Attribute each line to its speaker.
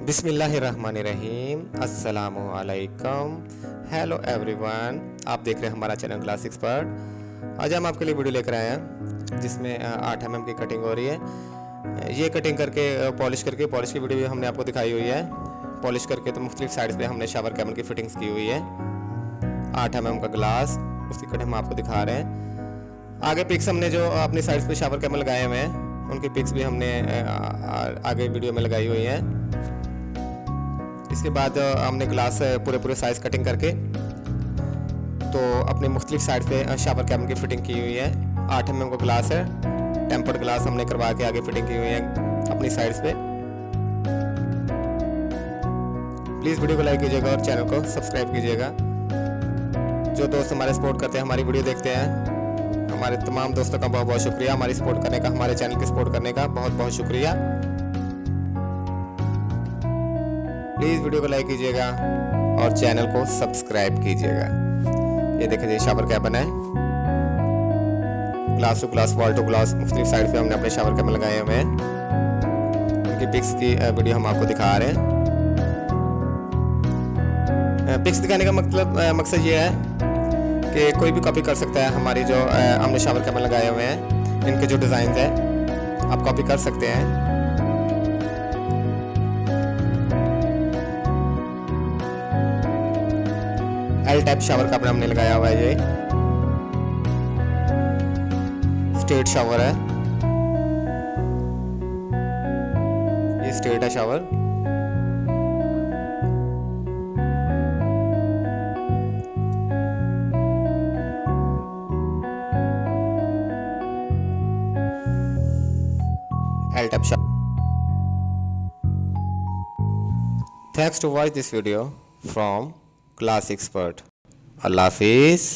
Speaker 1: बिस्मिल्लाहिर्रहमानिर्रहीम अस्सलामु अलैकुम। हेलो एवरीवन, आप देख रहे हैं हमारा चैनल क्लास एक्सपर्ट। आज हम आपके लिए वीडियो लेकर आए हैं जिसमें 8 mm की कटिंग हो रही है। ये कटिंग करके पॉलिश की वीडियो भी हमने आपको दिखाई हुई है। पॉलिश करके तो मुख्तलिफ साइड्स पे हमने शावर कैबिन की फिटिंग्स की हुई है। 8 mm का ग्लास, उसकी कटिंग हम आपको दिखा रहे हैं। आगे पिक्स हमने जो अपनी साइड्स पे शावर कैबिन लगाए हुए हैं उनकी पिक्स भी हमने आगे वीडियो में लगाई हुई है। इसके बाद हमने ग्लास पूरे साइज कटिंग करके तो अपने मुख्तलिफ साइड पे शावर कैबिन की फिटिंग की हुई है। 8 mm का ग्लास है, टेम्पर्ड ग्लास हमने करवा के आगे फिटिंग की हुई है अपनी साइड्स पे। प्लीज़ वीडियो को लाइक कीजिएगा और चैनल को सब्सक्राइब कीजिएगा। जो दोस्त हमारे सपोर्ट करते हैं, हमारी वीडियो देखते हैं, हमारे तमाम दोस्तों का बहुत बहुत शुक्रिया। हमारी सपोर्ट करने का, हमारे चैनल की सपोर्ट करने का बहुत बहुत शुक्रिया। प्लीज़ वीडियो को लाइक कीजिएगा और चैनल को सब्सक्राइब कीजिएगा। ये देखिए, ये शावर कैबिन है। Glass to glass, wall to glass, मुख्तलिफ साइड पे हमने अपने शावर कैबिन लगाए हुए हैं। उनकी पिक्स की वीडियो हम आपको दिखा रहे हैं। पिक्स दिखाने का मकसद ये है कि कोई भी कॉपी कर सकता है। हमारी जो हमने शावर कैबिन लगाए हुए हैं, इनके जो डिज़ाइन है आप कॉपी कर सकते हैं। एल टाइप शावर कैबिन हमने लगाया हुआ है। ये स्ट्रेट शावर है, ये स्ट्रेट है shower. L type shower. Thanks to watch this video from Class Expert. Allah Hafiz.